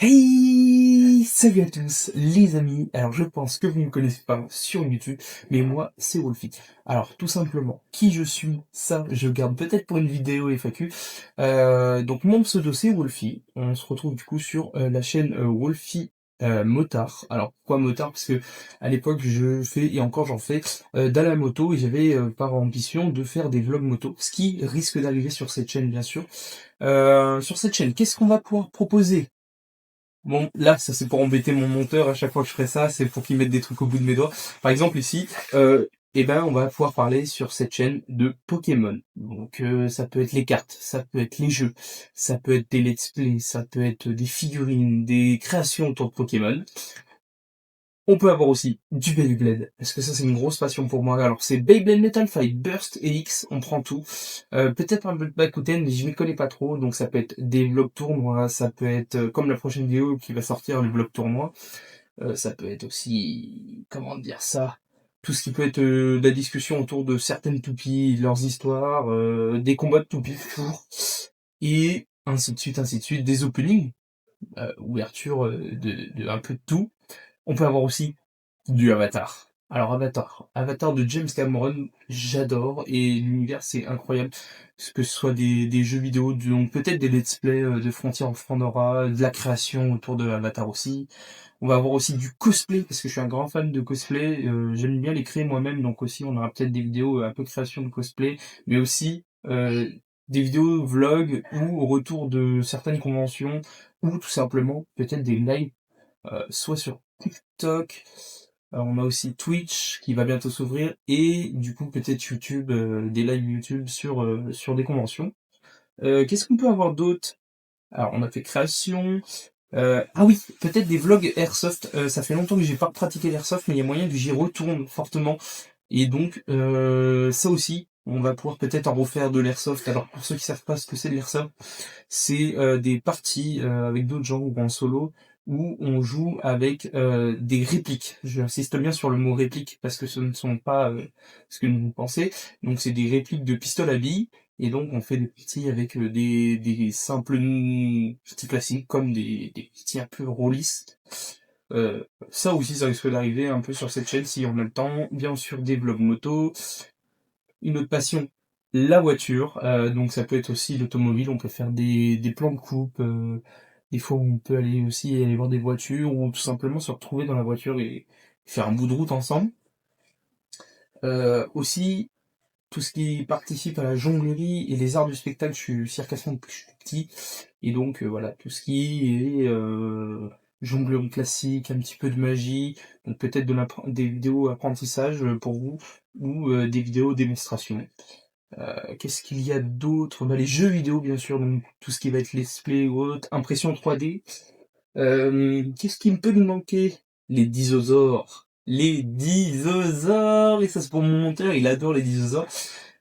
Hey, salut à tous les amis. Alors je pense que vous ne me connaissez pas sur YouTube, mais moi c'est Wolfie. Alors tout simplement, qui je suis, ça je garde peut-être pour une vidéo FAQ. Donc mon pseudo c'est Wolfie. On se retrouve du coup sur la chaîne Wolfie Motard. Alors pourquoi Motard? Parce que à l'époque je fais, et encore j'en fais, dans la moto, et j'avais par ambition de faire des vlogs moto, ce qui risque d'arriver sur cette chaîne bien sûr. Sur cette chaîne, qu'est-ce qu'on va pouvoir proposer? Bon, là, ça c'est pour embêter mon monteur, à chaque fois que je ferai ça, c'est pour qu'il mette des trucs au bout de mes doigts. Par exemple ici, on va pouvoir parler sur cette chaîne de Pokémon. Donc ça peut être les cartes, ça peut être les jeux, ça peut être des let's play, ça peut être des figurines, des créations autour de Pokémon. On peut avoir aussi du Beyblade, parce que ça c'est une grosse passion pour moi. Alors c'est Beyblade Metal Fight, Burst et X, on prend tout. Peut-être un peu de Bakuten, mais je m'y connais pas trop, donc ça peut être des vlogs tournois, ça peut être comme la prochaine vidéo qui va sortir, le vlog tournoi. Ça peut être aussi, comment dire ça, tout ce qui peut être de la discussion autour de certaines toupies, leurs histoires, des combats de toupies toujours, et ainsi de suite, des openings, ouverture de un peu de tout. On peut avoir aussi du Avatar. Alors Avatar de James Cameron, j'adore, et l'univers c'est incroyable, que ce soit des jeux vidéo, donc peut-être des let's play de Frontier of Pandora, de la création autour de Avatar aussi. On va avoir aussi du cosplay, parce que je suis un grand fan de cosplay, j'aime bien les créer moi-même, donc aussi on aura peut-être des vidéos un peu création de cosplay, mais aussi des vidéos vlogs ou au retour de certaines conventions, ou tout simplement peut-être des lives, soit sur TikTok, on a aussi Twitch qui va bientôt s'ouvrir, et du coup peut-être YouTube, des lives YouTube sur des conventions. Qu'est-ce qu'on peut avoir d'autre? Alors on a fait création. Ah oui, peut-être des vlogs Airsoft. Ça fait longtemps que j'ai pas pratiqué l'Airsoft, mais il y a moyen que j'y retourne fortement. Et donc ça aussi, on va pouvoir peut-être en refaire de l'Airsoft. Alors pour ceux qui savent pas ce que c'est de l'Airsoft, c'est des parties avec d'autres gens ou en solo où on joue avec des répliques. J'insiste bien sur le mot réplique parce que ce ne sont pas ce que vous pensez. Donc c'est des répliques de pistoles à billes, et donc on fait des parties avec des simples petits classiques comme des petits un peu rôlistes. Ça aussi ça risque d'arriver un peu sur cette chaîne si on a le temps. Bien sûr des vlogs moto. Une autre passion, la voiture. Donc ça peut être aussi l'automobile, on peut faire des plans de coupe, des fois on peut aller aussi aller voir des voitures, ou tout simplement se retrouver dans la voiture et faire un bout de route ensemble. Aussi, tout ce qui participe à la jonglerie et les arts du spectacle, je suis circassien depuis que je suis petit, et donc voilà, tout ce qui est jonglerie classique, un petit peu de magie, donc peut-être des vidéos apprentissage pour vous, ou des vidéos démonstration. Qu'est-ce qu'il y a d'autre? Bah, les jeux vidéo, bien sûr, donc tout ce qui va être let's play ou autre, impression 3D. Qu'est-ce qui me peut nous manquer? Les dinosaures. Les dinosaures! Et ça, c'est pour mon monteur, il adore les dinosaures.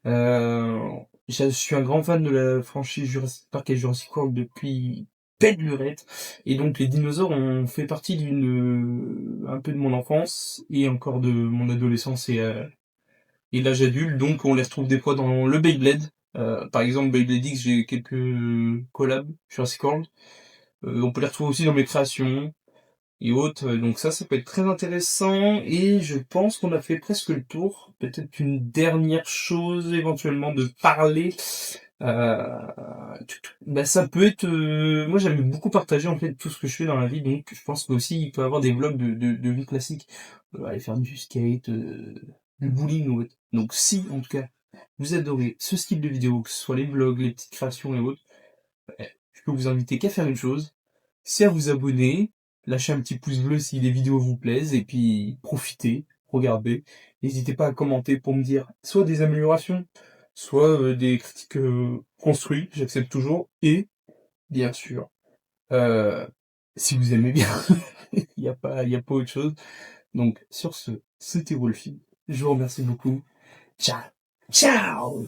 Euh, je suis un grand fan de la franchise Jurassic Park et Jurassic World depuis belle lurette. Et donc, les dinosaures ont fait partie un peu de mon enfance, et encore de mon adolescence et l'âge adulte, donc on les retrouve des fois dans le Beyblade. Par exemple, Beyblade X, j'ai quelques collabs Jurassic World. On peut les retrouver aussi dans mes créations et autres. Donc ça peut être très intéressant. Et je pense qu'on a fait presque le tour. Peut-être une dernière chose, éventuellement, de parler. Euh, Bah ça peut être... moi j'aime beaucoup partager en fait tout ce que je fais dans la vie. Donc je pense qu'aussi il peut y avoir des vlogs de vie classique. Aller faire du skate, du bowling ou autre. Donc si en tout cas vous adorez ce style de vidéo, que ce soit les vlogs, les petites créations et autres, je peux vous inviter qu'à faire une chose, c'est à vous abonner, lâcher un petit pouce bleu si les vidéos vous plaisent, et puis profitez, regardez. N'hésitez pas à commenter pour me dire soit des améliorations, soit des critiques construites, j'accepte toujours. Et bien sûr, euh, si vous aimez bien, il y a pas autre chose. Donc sur ce, c'était Wolfie. Je vous remercie beaucoup. Ciao. Ciao.